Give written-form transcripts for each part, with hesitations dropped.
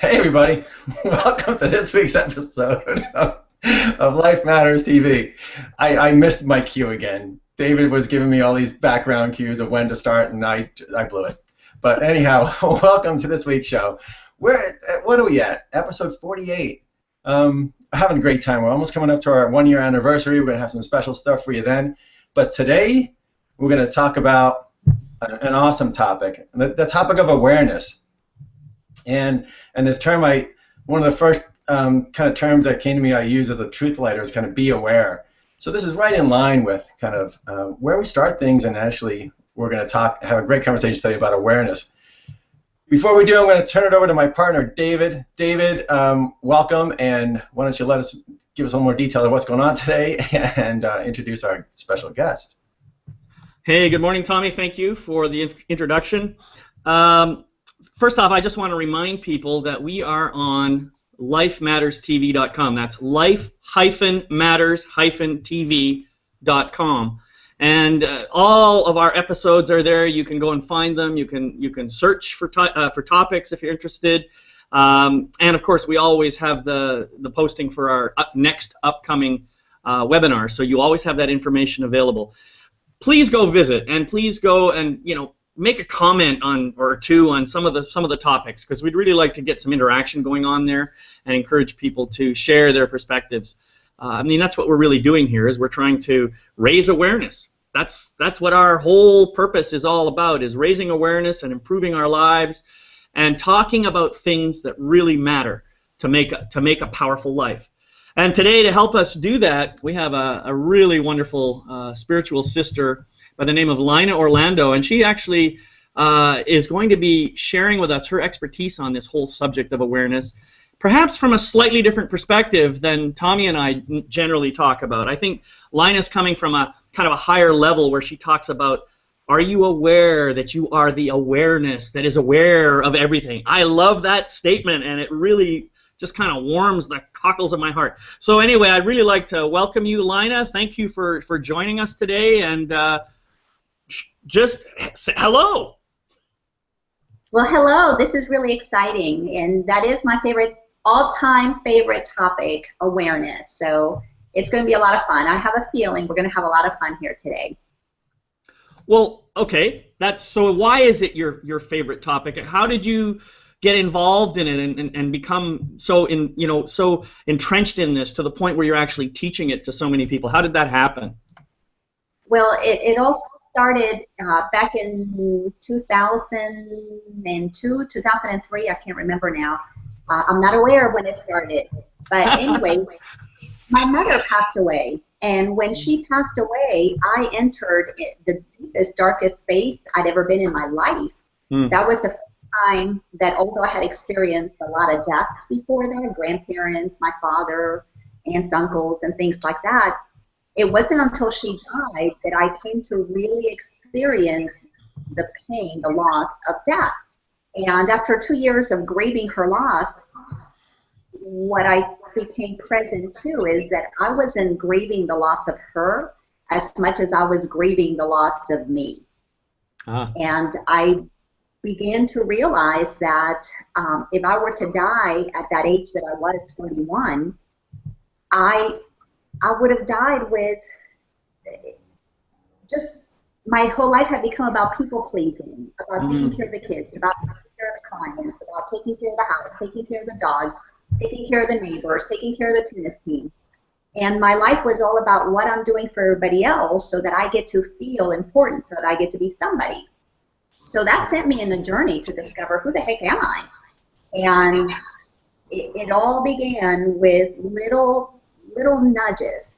Hey everybody, welcome to this week's episode of Life Matters TV. I missed my cue again. David was giving me all these background cues of when to start, and I blew it. But anyhow, welcome to this week's show. What are we at? Episode 48. Having a great time. We're almost coming up to our 1-year anniversary. We're going to have some special stuff for you then. But today, we're going to talk about an awesome topic, the topic of awareness. And this term, one of the first kind of terms that came to me I use as a truth lighter is kind of be aware. So this is right in line with kind of where we start things, and actually we're going to have a great conversation today about awareness. Before we do, I'm going to turn it over to my partner, David. David, welcome, and why don't you give us a little more detail of what's going on today and introduce our special guest. Hey, good morning, Tommy. Thank you for the introduction. First off, I just want to remind people that we are on lifematterstv.com. That's life-matters-tv.com. And all of our episodes are there. You can go and find them. You can search for topics if you're interested. And of course, we always have the posting for our next upcoming webinar. So you always have that information available. Please go visit, and please go and make a comment or two on some of the topics, because we'd really like to get some interaction going on there and encourage people to share their perspectives. I mean, that's what we're really doing here, is we're trying to raise awareness. That's what our whole purpose is all about, is raising awareness and improving our lives and talking about things that really matter to make a powerful life. And today, to help us do that, we have a really wonderful spiritual sister by the name of Laina Orlando, and she actually is going to be sharing with us her expertise on this whole subject of awareness, perhaps from a slightly different perspective than Tommy and I generally talk about. I think Laina's coming from a kind of a higher level where she talks about, are you aware that you are the awareness that is aware of everything? I love that statement, and it really just kind of warms the cockles of my heart. So anyway, I'd really like to welcome you, Laina. Thank you for joining us today, and just say hello. Well, hello. This is really exciting, and that is my all-time favorite topic, awareness. So it's going to be a lot of fun. I have a feeling we're going to have a lot of fun here today. Well, okay. So why is it your favorite topic? How did you get involved in it and become so entrenched in this to the point where you're actually teaching it to so many people? How did that happen? Well, it all started back in 2002, 2003. I can't remember now. I'm not aware of when it started. But anyway, my mother passed away. And when she passed away, I entered the deepest, darkest space I'd ever been in my life. That was the first time that, although I had experienced a lot of deaths before that, grandparents, my father, aunts, uncles, and things like that, it wasn't until she died that I came to really experience the pain, the loss of death. And after 2 years of grieving her loss, what I became present to is that I wasn't grieving the loss of her as much as I was grieving the loss of me. And I began to realize that if I were to die at that age that I was, 41, I would have died with just, my whole life had become about people pleasing, about taking care of the kids, about taking care of the clients, about taking care of the house, taking care of the dog, taking care of the neighbors, taking care of the tennis team. And my life was all about what I'm doing for everybody else so that I get to feel important, so that I get to be somebody. So that sent me in a journey to discover, who the heck am I? And it all began with little nudges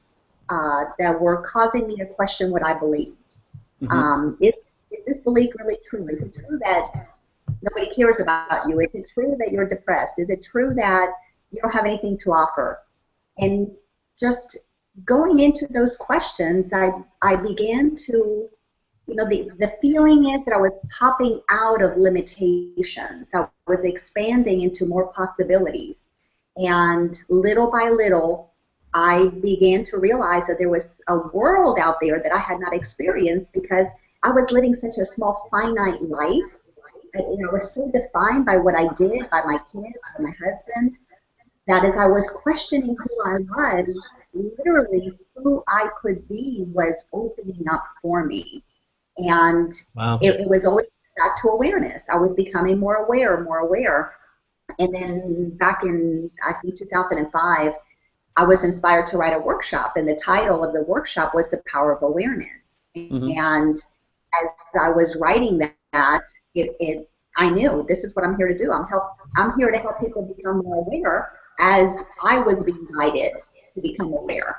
that were causing me to question what I believed. Is this belief really true? Is it true that nobody cares about you? Is it true that you're depressed? Is it true that you don't have anything to offer? And just going into those questions, I began to, the feeling is that I was popping out of limitations. I was expanding into more possibilities. And little by little, I began to realize that there was a world out there that I had not experienced because I was living such a small, finite life I was so defined by what I did, by my kids, by my husband, that as I was questioning who I was, literally who I could be was opening up for me. And Wow. it was always back to awareness. I was becoming more aware, more aware. And then back in, I think, 2005, I was inspired to write a workshop, and the title of the workshop was The Power of Awareness. And as I was writing that, I knew this is what I'm here to do. I'm here to help people become more aware as I was being guided to become aware.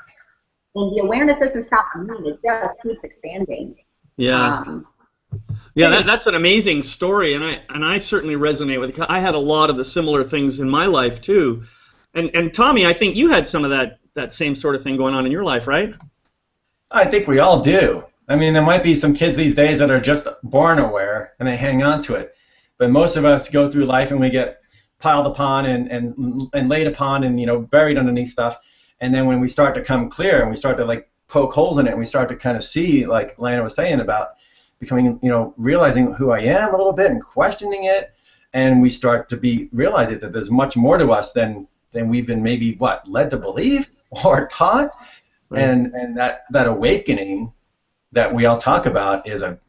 And the awareness doesn't stop for me, it just keeps expanding. Yeah. Yeah, that's an amazing story, and I certainly resonate with it. I had a lot of the similar things in my life too. And Tommy, I think you had some of that same sort of thing going on in your life, right? I think we all do. I mean, there might be some kids these days that are just born aware and they hang on to it. But most of us go through life and we get piled upon and laid upon and buried underneath stuff. And then when we start to come clear and we start to like poke holes in it and we start to kind of see, like Laina was saying about becoming, realizing who I am a little bit and questioning it, and we start to be realizing that there's much more to us than we've been maybe led to believe or taught. Right. And that awakening that we all talk about is a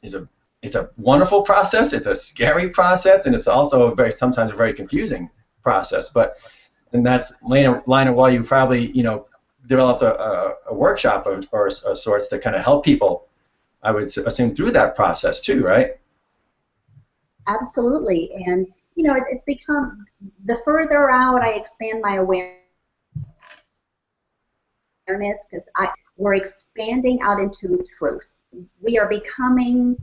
wonderful process. It's a scary process, and it's also sometimes a very confusing process. And that's Laina, while you probably developed a workshop of sorts to kind of help people, I would assume, through that process too, right? Absolutely. And it's become, the further out I expand my awareness, because we're expanding out into truth. We are becoming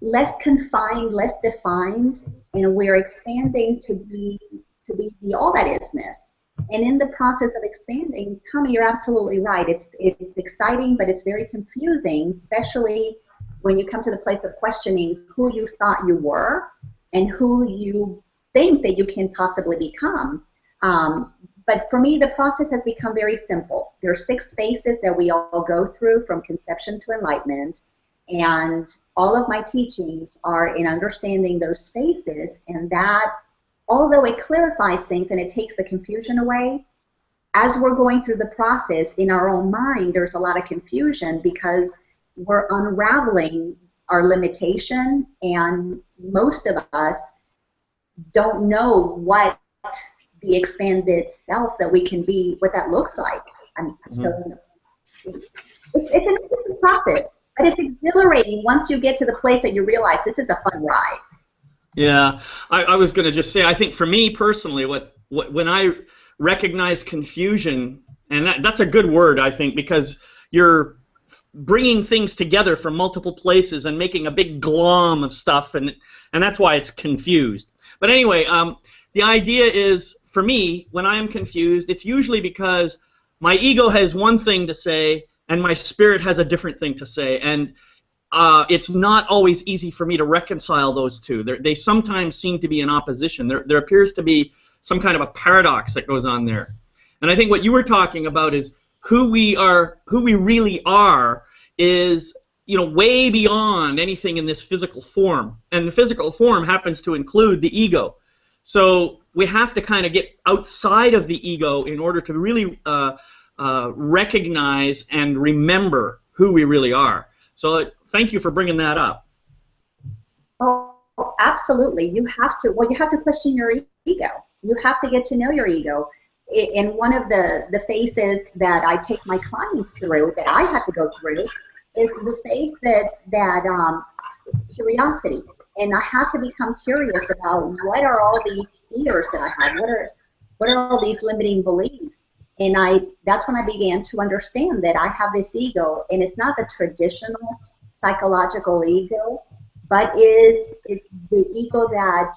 less confined, less defined, and we're expanding to be the all that isness. And in the process of expanding, Tommy, you're absolutely right. It's exciting, but it's very confusing, especially when you come to the place of questioning who you thought you were and who you think that you can possibly become. But for me, the process has become very simple. There are 6 phases that we all go through from conception to enlightenment, and all of my teachings are in understanding those phases, and that, although it clarifies things and it takes the confusion away, as we're going through the process in our own mind, there's a lot of confusion because we're unraveling our limitation, and most of us don't know what the expanded self that we can be, what that looks like. I mean, so it's an interesting process, but it's exhilarating once you get to the place that you realize this is a fun ride. Yeah, I was going to just say, I think for me personally, when I recognize confusion, and that's a good word, I think, because you're bringing things together from multiple places and making a big glom of stuff, and that's why it's confused. But anyway, the idea is, for me, when I am confused, it's usually because my ego has one thing to say and my spirit has a different thing to say, and it's not always easy for me to reconcile those two. They sometimes seem to be in opposition. There appears to be some kind of a paradox that goes on there. And I think what you were talking about is who we really are is way beyond anything in this physical form. And the physical form happens to include the ego. So we have to kind of get outside of the ego in order to really recognize and remember who we really are. So thank you for bringing that up. Oh, absolutely. You have to question your ego. You have to get to know your ego. In one of the phases that I take my clients through, that I had to go through, is the phase that curiosity. And I had to become curious about what are all these fears that I had. What are all these limiting beliefs? And that's when I began to understand that I have this ego, and it's not the traditional psychological ego, but it's the ego that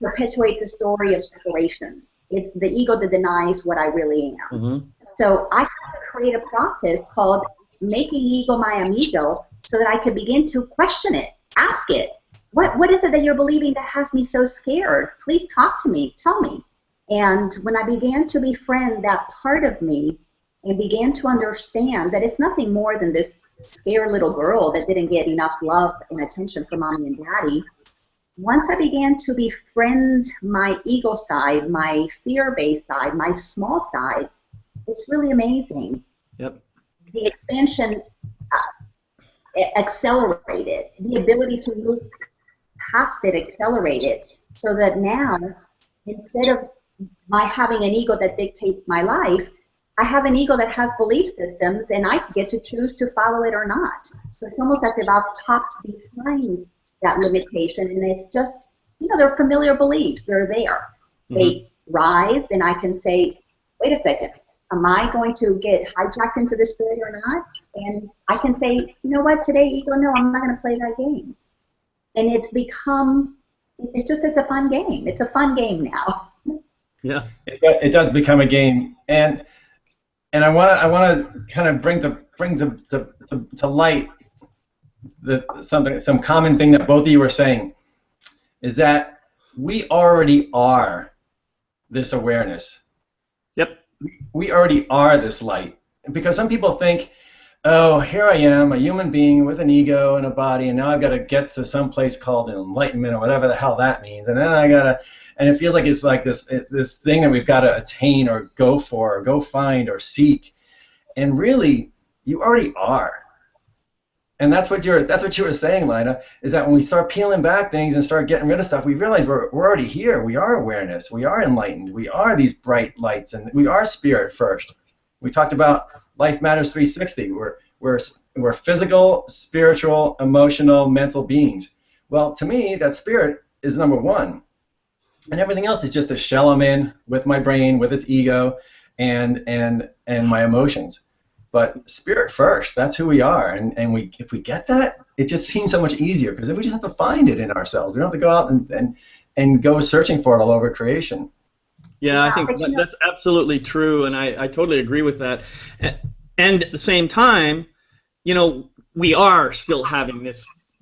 perpetuates a story of separation. It's the ego that denies what I really am. Mm-hmm. So I had to create a process called making ego my amigo so that I could begin to question it, ask it. What is it that you're believing that has me so scared? Please talk to me. Tell me. And when I began to befriend that part of me and began to understand that it's nothing more than this scared little girl that didn't get enough love and attention from mommy and daddy, once I began to befriend my ego side, my fear-based side, my small side, it's really amazing. Yep. The expansion accelerated. The ability to move past it accelerated, so that now, instead of my having an ego that dictates my life, I have an ego that has belief systems, and I get to choose to follow it or not. So it's almost as if I've hopped behind that limitation, and it's just, they're familiar beliefs. They're there. Mm-hmm. They rise, and I can say, wait a second, am I going to get hijacked into this story or not? And I can say, you know what, today, ego, no, I'm not going to play that game. And it's a fun game. It's a fun game now. Yeah. It does become a game. And I want to kind of bring to light some common thing that both of you were saying, is that we already are this awareness. Yep. We already are this light. Because some people think, oh, here I am, a human being with an ego and a body, and now I've got to get to some place called enlightenment or whatever the hell that means, and then and it feels like it's this thing that we've got to attain or go for or go find or seek, and really, you already are. And that's what you were saying, Laina, is that when we start peeling back things and start getting rid of stuff, we realize we're already here. We are awareness. We are enlightened. We are these bright lights, and we are spirit first. We talked about Life Matters 360. We're physical, spiritual, emotional, mental beings. Well, to me, that spirit is number one, and everything else is just a shell I'm in with my brain, with its ego, and my emotions. But spirit first, that's who we are, and if we get that, it just seems so much easier, because then we just have to find it in ourselves. We don't have to go out and go searching for it all over creation. Yeah, I think that's absolutely true, and I totally agree with that. And at the same time, we are still having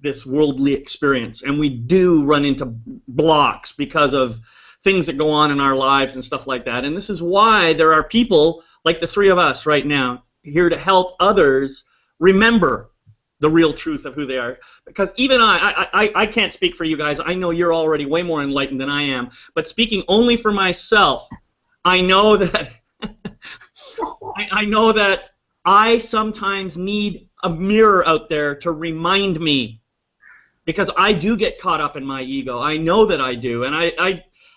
this worldly experience, and we do run into blocks because of things that go on in our lives and stuff like that. And this is why there are people like the three of us right now here to help others remember the real truth of who they are. Because even I can't speak for you guys. I know you're already way more enlightened than I am. But speaking only for myself, I know that I know that I sometimes need a mirror out there to remind me, because I do get caught up in my ego. I know that I do, and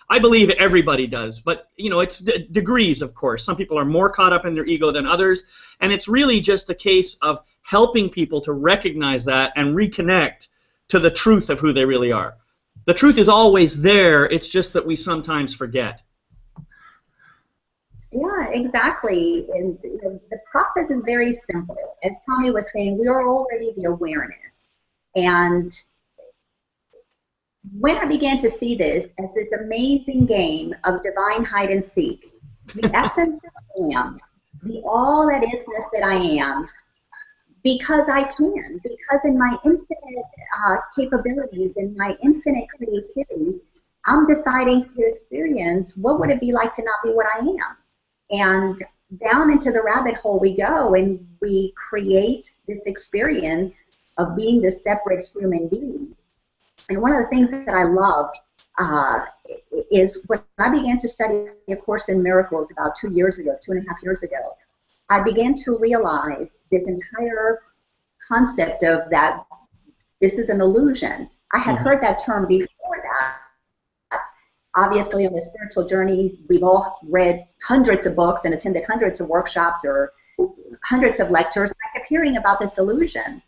I believe everybody does. But it's degrees, of course. Some people are more caught up in their ego than others, and it's really just a case of helping people to recognize that and reconnect to the truth of who they really are. The truth is always there. It's just that we sometimes forget. Yeah, exactly. And the process is very simple. As Tommy was saying, we are already the awareness. And when I began to see this as this amazing game of divine hide and seek, the essence that I am, the all that isness that I am, because I can, because in my infinite capabilities, in my infinite creativity, I'm deciding to experience what would it be like to not be what I am. And down into the rabbit hole we go, and we create this experience of being this separate human being. And one of the things that I love is when I began to study A Course in Miracles about 2.5 years ago, I began to realize this entire concept of that this is an illusion. I had heard that term before that. Obviously, on the spiritual journey, we've all read hundreds of books and attended hundreds of workshops or hundreds of lectures. I kept hearing about this illusion.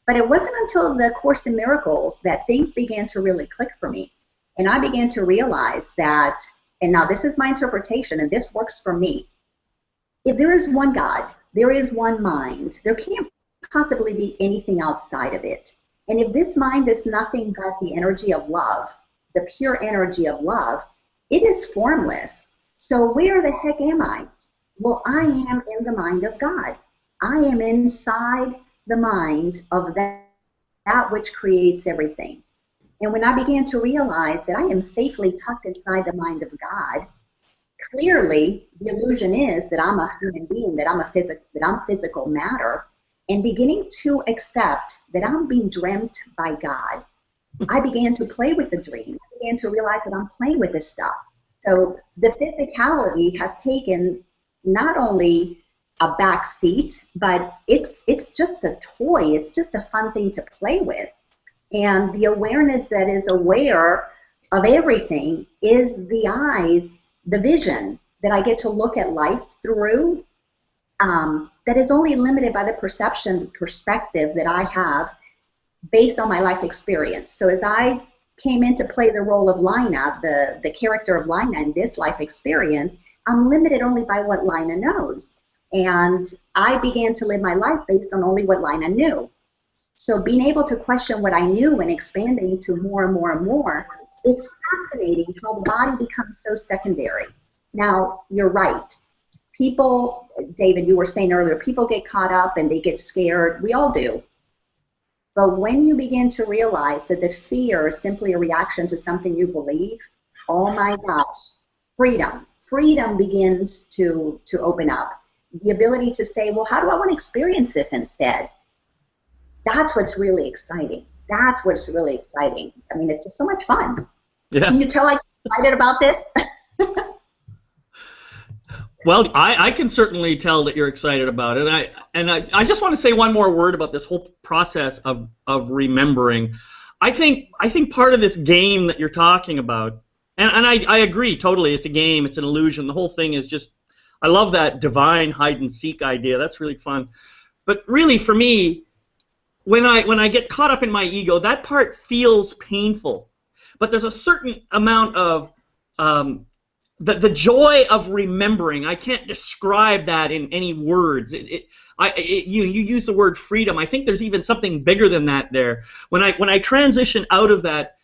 But it wasn't until the Course in Miracles that things began to really click for me. And I began to realize that, and now this is my interpretation, and this works for me. If there is one God, there is one mind, there can't possibly be anything outside of it. And if this mind is nothing but the energy of love, the pure energy of love, it is formless. So where the heck am I? Well, I am in the mind of God. I am inside the mind of that which creates everything. And when I began to realize that I am safely tucked inside the mind of God, clearly the illusion is that I'm a human being, that I'm physical matter, and beginning to accept that I'm being dreamt by God. I began to play with the dream. I began to realize that I'm playing with this stuff. So the physicality has taken not only a back seat, but it's just a toy. It's just a fun thing to play with. And the awareness that is aware of everything is the eyes, the vision that I get to look at life through, that is only limited by the perception, perspective that I have based on my life experience. So as I came in to play the role of Laina, the character of Laina in this life experience, I'm limited only by what Laina knows. And I began to live my life based on only what Laina knew. So being able to question what I knew and expanding to more and more and more, it's fascinating how the body becomes so secondary. Now, you're right. People, David, you were saying earlier, people get caught up and they get scared. We all do. But when you begin to realize that the fear is simply a reaction to something you believe, oh my gosh, freedom. Freedom begins to open up. The ability to say, well, how do I want to experience this instead? That's what's really exciting. That's what's really exciting. I mean, it's just so much fun. Yeah. Can you tell I'm excited about this? Well, I can certainly tell that you're excited about it. I just want to say one more word about this whole process of remembering. I think part of this game that you're talking about, and I agree totally, it's a game, it's an illusion. The whole thing is just, I love that divine hide and seek idea. That's really fun. But really, for me, when I get caught up in my ego, that part feels painful. But there's a certain amount of the joy of remembering. I can't describe that in any words. You use the word freedom. I think there's even something bigger than that there. When I transition out of that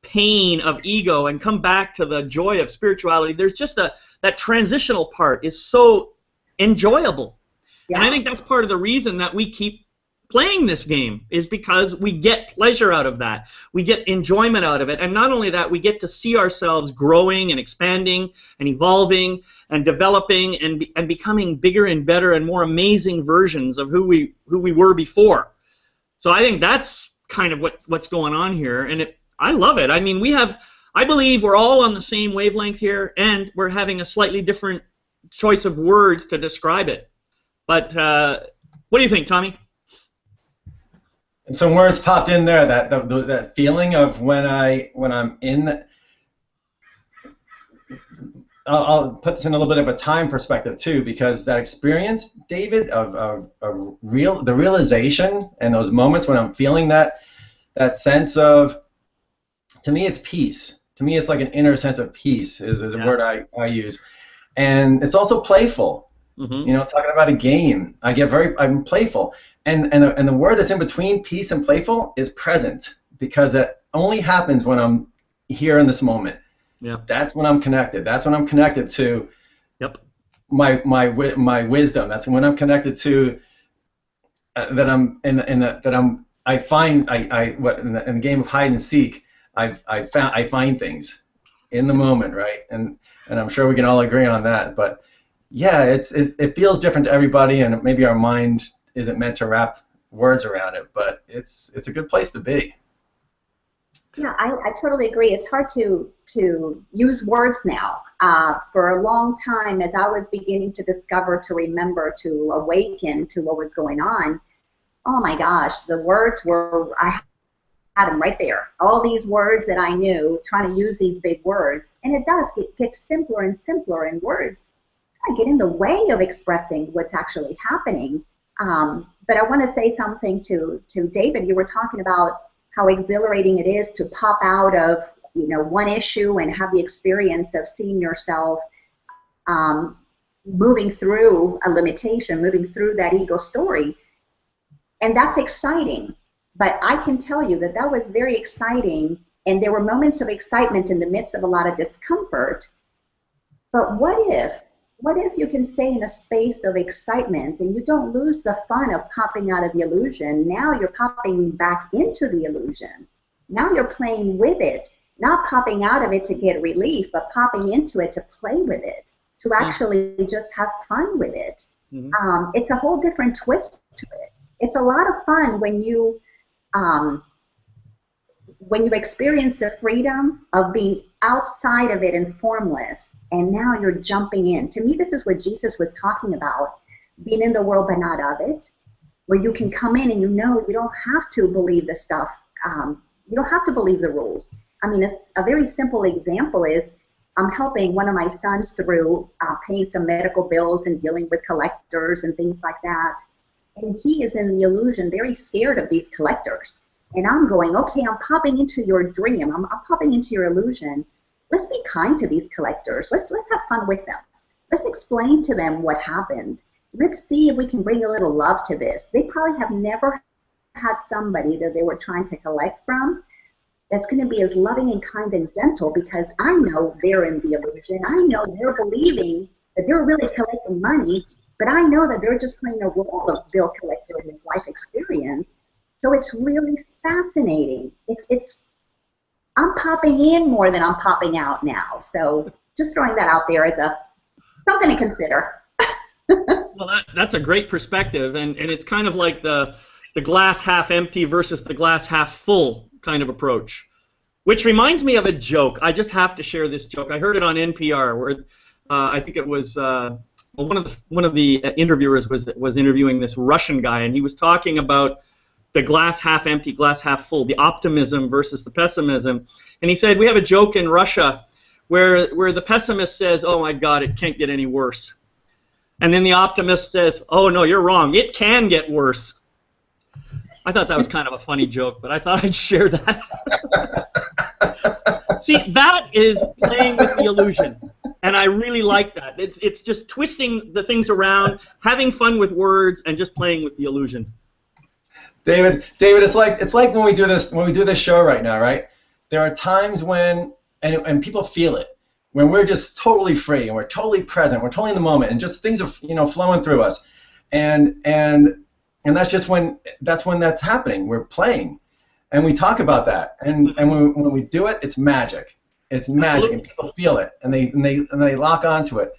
pain of ego and come back to the joy of spirituality, there's just that transitional part is so enjoyable. Yeah. And I think that's part of the reason that we keep playing this game, is because we get pleasure out of that. We get enjoyment out of it. And not only that, we get to see ourselves growing and expanding and evolving and developing and becoming bigger and better and more amazing versions of who we were before. So I think that's kind of what's going on here, and I love it. I mean, I believe we're all on the same wavelength here, and we're having a slightly different choice of words to describe it. But what do you think, Tommy? And some words popped in there, that feeling of when I'm in. I'll put this in a little bit of a time perspective too, because that experience, David, of the realization and those moments when I'm feeling that sense of, to me it's peace. To me it's like an inner sense of peace is a word I use, and it's also playful. Mm-hmm. You know, talking about a game, I'm playful, and the word that's in between peace and playful is present, because it only happens when I'm here in this moment. Yeah, that's when I'm connected. That's when I'm connected to. Yep. My wisdom. That's when I'm connected to. That I'm in the game of hide and seek. I find things in the moment, right? And I'm sure we can all agree on that, but. Yeah, it feels different to everybody, and maybe our mind isn't meant to wrap words around it, but it's a good place to be. Yeah, I totally agree. It's hard to use words now. For a long time, as I was beginning to discover, to remember, to awaken to what was going on, oh my gosh, the words I had them right there. All these words that I knew, trying to use these big words, and it gets simpler and simpler in words. Get in the way of expressing what's actually happening. But I want to say something to David. You were talking about how exhilarating it is to pop out of one issue and have the experience of seeing yourself moving through a limitation, moving through that ego story. And that's exciting. But I can tell you that was very exciting, and there were moments of excitement in the midst of a lot of discomfort. But what if you can stay in a space of excitement and you don't lose the fun of popping out of the illusion? Now you're popping back into the illusion. Now you're playing with it, not popping out of it to get relief, but popping into it to play with it, to actually just have fun with it. Mm-hmm. It's a whole different twist to it. It's a lot of fun when you when you experience the freedom of being outside of it and formless, and now you're jumping in. To me, this is what Jesus was talking about, being in the world but not of it, where you can come in and you know you don't have to believe the stuff. You don't have to believe the rules. I mean, a very simple example is I'm helping one of my sons through paying some medical bills and dealing with collectors and things like that. And he is in the illusion, very scared of these collectors. And I'm going, okay, I'm popping into your dream. I'm popping into your illusion. Let's be kind to these collectors. Let's have fun with them. Let's explain to them what happened. Let's see if we can bring a little love to this. They probably have never had somebody that they were trying to collect from that's going to be as loving and kind and gentle, because I know they're in the illusion. I know they're believing that they're really collecting money, but I know that they're just playing a role of bill collector in this life experience. So it's really fascinating. I'm popping in more than I'm popping out now. So just throwing that out there as something to consider. Well, that's a great perspective, and it's kind of like the glass half empty versus the glass half full kind of approach. Which reminds me of a joke. I just have to share this joke. I heard it on NPR where I think it was one of the interviewers was interviewing this Russian guy, and he was talking about the glass half empty, glass half full, the optimism versus the pessimism. And he said, we have a joke in Russia where the pessimist says, oh my God, it can't get any worse. And then the optimist says, oh no, you're wrong, it can get worse. I thought that was kind of a funny joke, but I thought I'd share that. See, that is playing with the illusion, and I really like that. It's just twisting the things around, having fun with words, and just playing with the illusion. David, it's like when we do this show right now, right? There are times when and people feel it, when we're just totally free and we're totally present, we're totally in the moment, and just things are flowing through us, and that's just when that's happening. We're playing, and we talk about that, and when we do it, it's magic. It's magic, and people feel it, and they lock onto it.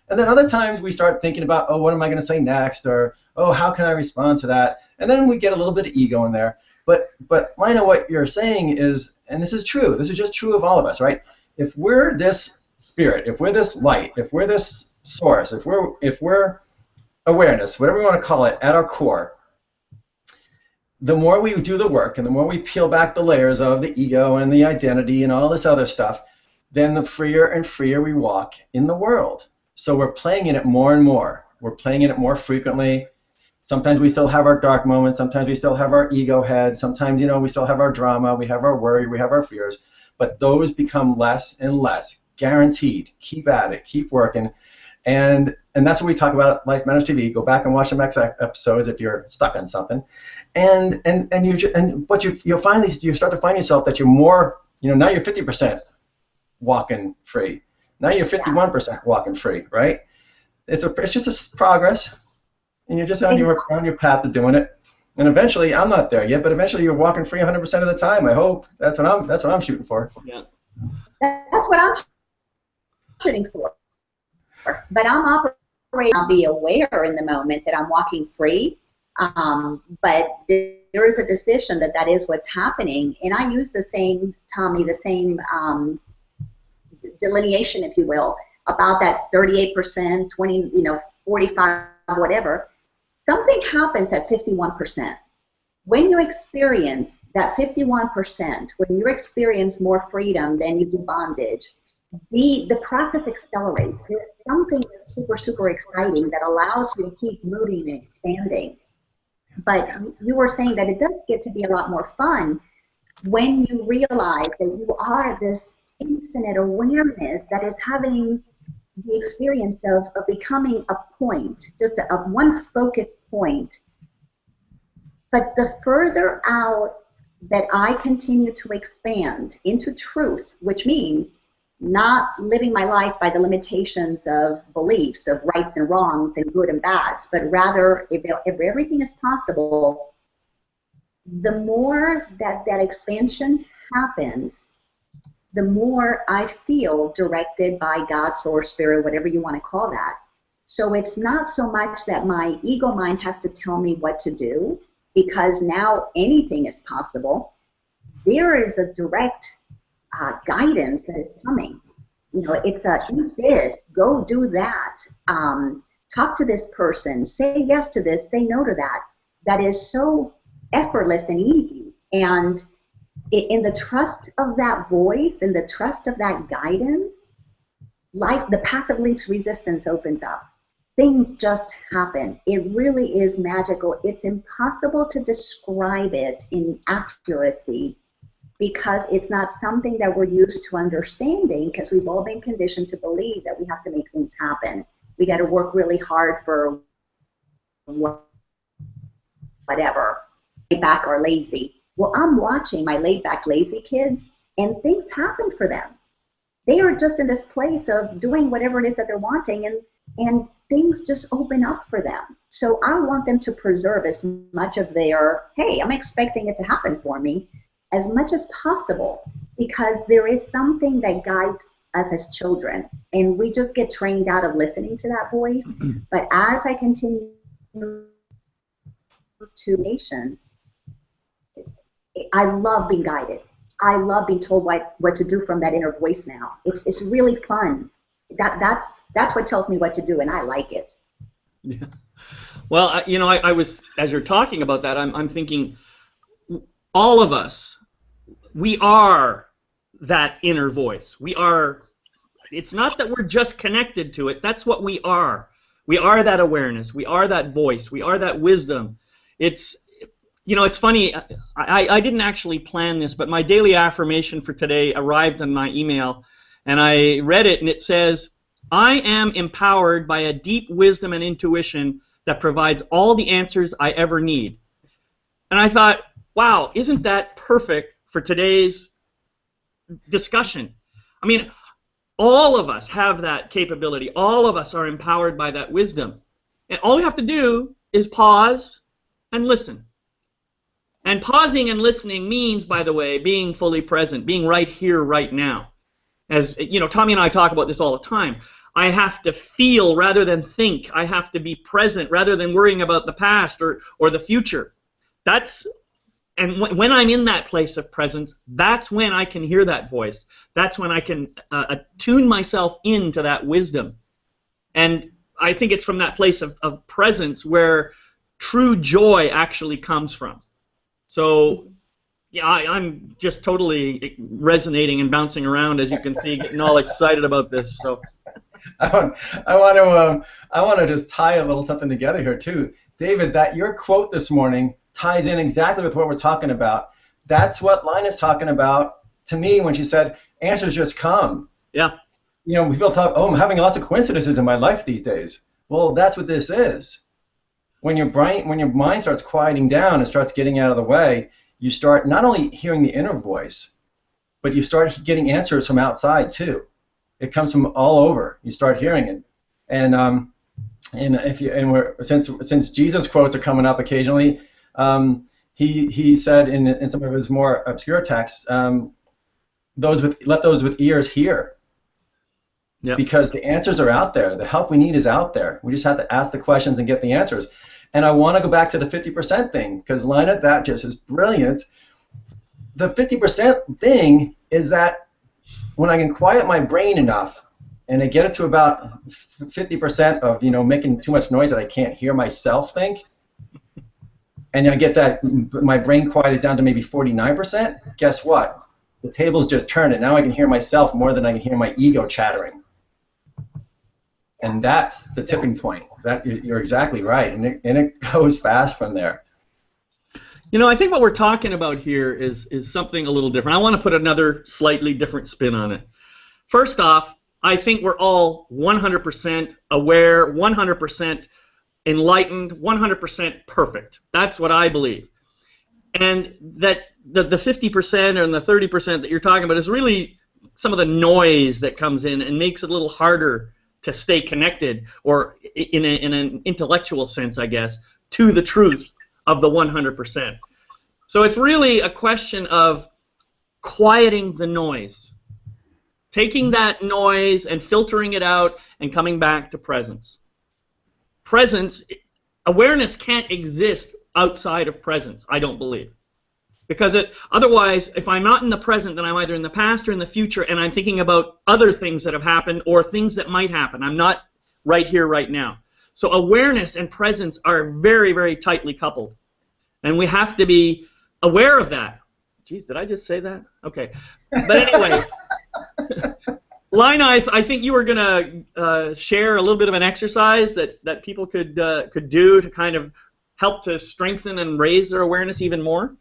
And then other times we start thinking about, oh, what am I going to say next, or oh, how can I respond to that? And then we get a little bit of ego in there. But Laina, what you're saying is, and this is true. This is just true of all of us, right? If we're this spirit, if we're this light, if we're this source, if we're awareness, whatever you want to call it, at our core, the more we do the work and the more we peel back the layers of the ego and the identity and all this other stuff, then the freer and freer we walk in the world. So we're playing in it more and more. We're playing in it more frequently. Sometimes we still have our dark moments. Sometimes we still have our ego head. Sometimes, we still have our drama. We have our worry. We have our fears. But those become less and less. Guaranteed. Keep at it. Keep working. And that's what we talk about at Life Matters TV. Go back and watch some episodes if you're stuck on something. But you'll find you start to find yourself that you're more, now you're 50% walking free. Now you're 51% walking free, right? It's just a progress, and you're just on your path to doing it. And eventually, I'm not there yet, but eventually you're walking free 100% of the time. I hope that's what I'm shooting for. Yeah, that's what I'm shooting for. But I'm operating. I'll be aware in the moment that I'm walking free. But there is a decision that is what's happening, and I use the same delineation, if you will, about that 38%, 20, 45, whatever. Something happens at 51%. When you experience that 51%, when you experience more freedom than you do bondage, the process accelerates. There's something that's super, super exciting that allows you to keep moving and expanding. But you were saying that it does get to be a lot more fun when you realize that you are this infinite awareness that is having the experience of becoming a point, just a one focus point. But the further out that I continue to expand into truth, which means not living my life by the limitations of beliefs, of rights and wrongs and good and bads, but rather if everything is possible, the more that expansion happens, the more I feel directed by God, source, spirit, whatever you want to call that. So it's not so much that my ego mind has to tell me what to do, because now anything is possible. there is a direct guidance that is coming. You know, it's a eat this, go do that, talk to this person, say yes to this, say no to that. That is so effortless and easy. And in the trust of that voice, in the trust of that guidance, like the path of least resistance opens up. Things just happen. It really is magical. It's impossible to describe it in accuracy because it's not something that we're used to understanding, because we've all been conditioned to believe that we have to make things happen. We got to work really hard for whatever, laid back or lazy. Well, I'm watching my laid back, lazy kids, and things happen for them. They are just in this place of doing whatever it is that they're wanting, and things just open up for them. So I want them to preserve as much of their, hey, I'm expecting it to happen for me, as much as possible, because there is something that guides us as children, and we just get trained out of listening to that voice. But as I continue to nations, I love being guided. I love being told what to do from that inner voice now. It's really fun. That's what tells me what to do, and I like it. Yeah. Well, I was, as you're talking about that, I'm thinking, all of us, we are that inner voice. We are. It's not that we're just connected to it. That's what we are. We are that awareness. We are that voice. We are that wisdom. It's funny. I didn't actually plan this, but my daily affirmation for today arrived on my email, and I read it, and it says, "I am empowered by a deep wisdom and intuition that provides all the answers I ever need." And I thought, wow, isn't that perfect for today's discussion? I mean, all of us have that capability. All of us are empowered by that wisdom. And all we have to do is pause and listen. And pausing and listening means, by the way, being fully present, being right here, right now. As Tommy and I talk about this all the time. I have to feel rather than think. I have to be present rather than worrying about the past or the future. And when I'm in that place of presence, that's when I can hear that voice. That's when I can attune myself into that wisdom. And I think it's from that place of presence where true joy actually comes from. So, yeah, I'm just totally resonating and bouncing around, as you can see, getting all excited about this. So, I want to just tie a little something together here too, David. That your quote this morning ties in exactly with what we're talking about. That's what Laina's talking about to me when she said, "Answers just come." Yeah. People talk, "Oh, I'm having lots of coincidences in my life these days." Well, that's what this is. When your mind starts quieting down and starts getting out of the way, you start not only hearing the inner voice, but you start getting answers from outside too. It comes from all over. You start hearing it, since Jesus quotes are coming up occasionally, he said in some of his more obscure texts, let those with ears hear. Yep. Because the answers are out there. The help we need is out there. We just have to ask the questions and get the answers. And I want to go back to the 50% thing, because Laina, that just is brilliant. The 50% thing is that when I can quiet my brain enough and I get it to about 50% of making too much noise that I can't hear myself think, and I get that my brain quieted down to maybe 49%, guess what? The tables just turned, and now I can hear myself more than I can hear my ego chattering. And that's the tipping point. That you're exactly right, and it goes fast from there. I think what we're talking about here is something a little different. I want to put another slightly different spin on it. First off, I think we're all 100% aware, 100% enlightened, 100% perfect. That's what I believe. And that the 50% and the 30% that you're talking about is really some of the noise that comes in and makes it a little harder to stay connected, or in an intellectual sense, I guess, to the truth of the 100%. So it's really a question of quieting the noise, taking that noise and filtering it out and coming back to presence. Presence, awareness can't exist outside of presence, I don't believe. Because otherwise, if I'm not in the present, then I'm either in the past or in the future, and I'm thinking about other things that have happened or things that might happen. I'm not right here, right now. So awareness and presence are very, very tightly coupled. And we have to be aware of that. Geez, did I just say that? Okay. But anyway, Laina, I think you were going to share a little bit of an exercise that people could do to kind of help to strengthen and raise their awareness even more.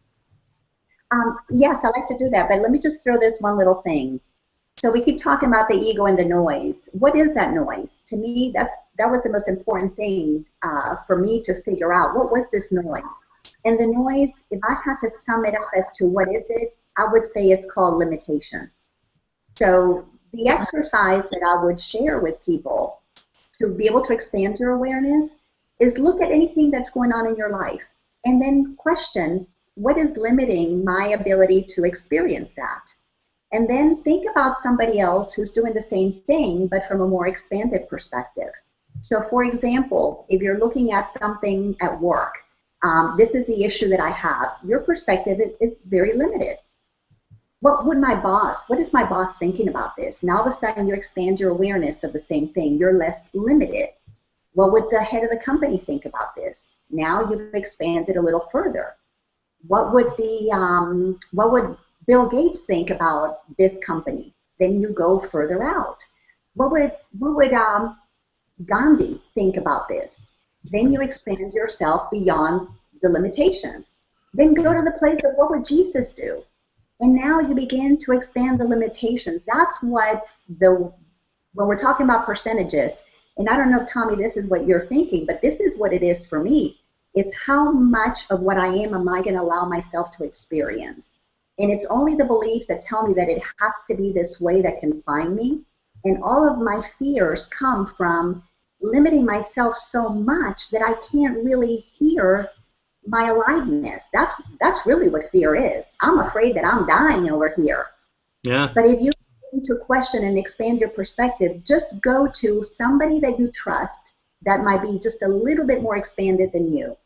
Yes, I like to do that, but let me just throw this one little thing. So we keep talking about the ego and the noise. What is that noise? To me, that was the most important thing for me to figure out. What was this noise? And the noise, if I had to sum it up as to what is it, I would say it's called limitation. So the exercise that I would share with people to be able to expand your awareness is look at anything that's going on in your life and then question, what is limiting my ability to experience that? And then think about somebody else who's doing the same thing, but from a more expanded perspective. So for example, if you're looking at something at work, this is the issue that I have. Your perspective is very limited. What is my boss thinking about this? Now all of a sudden you expand your awareness of the same thing. You're less limited. What would the head of the company think about this? Now you've expanded a little further. What would Bill Gates think about this company? Then you go further out. What would Gandhi think about this? Then you expand yourself beyond the limitations. Then go to the place of what would Jesus do? And now you begin to expand the limitations. That's what when we're talking about percentages, and I don't know, Tommy, this is what you're thinking, but this is what it is for me, is how much of what I am I going to allow myself to experience? And it's only the beliefs that tell me that it has to be this way that confine me. And all of my fears come from limiting myself so much that I can't really hear my aliveness. That's really what fear is. I'm afraid that I'm dying over here. Yeah. But if you begin to question and expand your perspective, just go to somebody that you trust that might be just a little bit more expanded than you.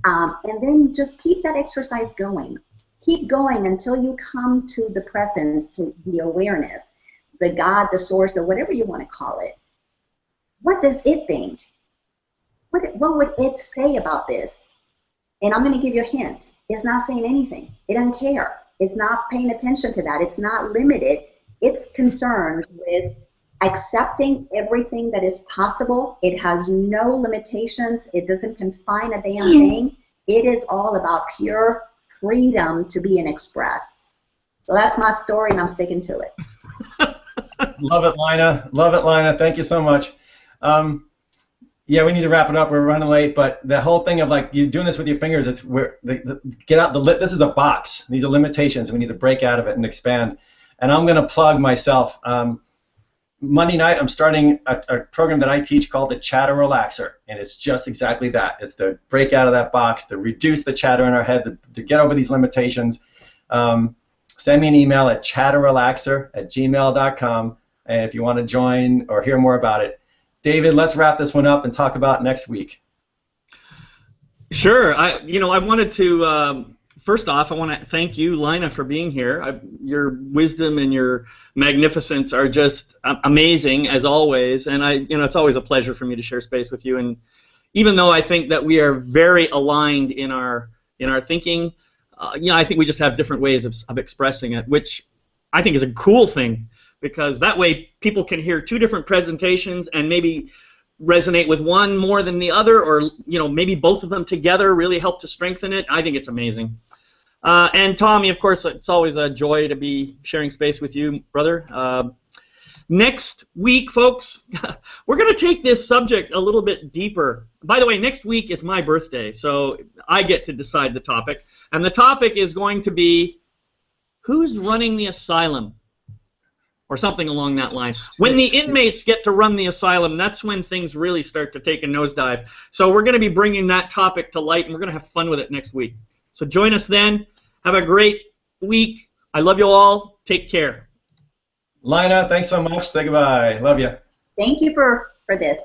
And then just keep that exercise going. Keep going until you come to the presence, to the awareness, the God, the source, or whatever you want to call it. What does it think? What would it say about this? And I'm going to give you a hint. It's not saying anything. It doesn't care. It's not paying attention to that. It's not limited. It's concerned with accepting everything that is possible. It has no limitations. It doesn't confine a damn thing. It is all about pure freedom to be and express. So that's my story, and I'm sticking to it. Love it, Laina. Love it, Laina. Thank you so much. Yeah, we need to wrap it up. We're running late, but the whole thing of like you doing this with your fingers, it's get out the lip. This is a box. These are limitations. We need to break out of it and expand. And I'm going to plug myself. Monday night, I'm starting a program that I teach called the Chatter Relaxer, and it's just exactly that. It's to break out of that box, to reduce the chatter in our head, to get over these limitations. Send me an email at chatterrelaxer@gmail.com, and if you want to join or hear more about it. David, let's wrap this one up and talk about next week. Sure. I wanted to first off, I want to thank you, Laina, for being here. Your wisdom and your magnificence are just amazing as always, and it's always a pleasure for me to share space with you. And even though I think that we are very aligned in our thinking, I think we just have different ways of expressing it, which I think is a cool thing. Because that way people can hear two different presentations and maybe resonate with one more than the other, or maybe both of them together really help to strengthen it. I think it's amazing. And Tommy, of course, it's always a joy to be sharing space with you, brother. Next week, folks, we're going to take this subject a little bit deeper. By the way, next week is my birthday, so I get to decide the topic. And the topic is going to be, who's running the asylum? Or something along that line. When the inmates get to run the asylum, that's when things really start to take a nosedive. So we're going to be bringing that topic to light, and we're going to have fun with it next week. So join us then. Have a great week. I love you all. Take care. Laina, thanks so much. Say goodbye. Love you. Thank you for this.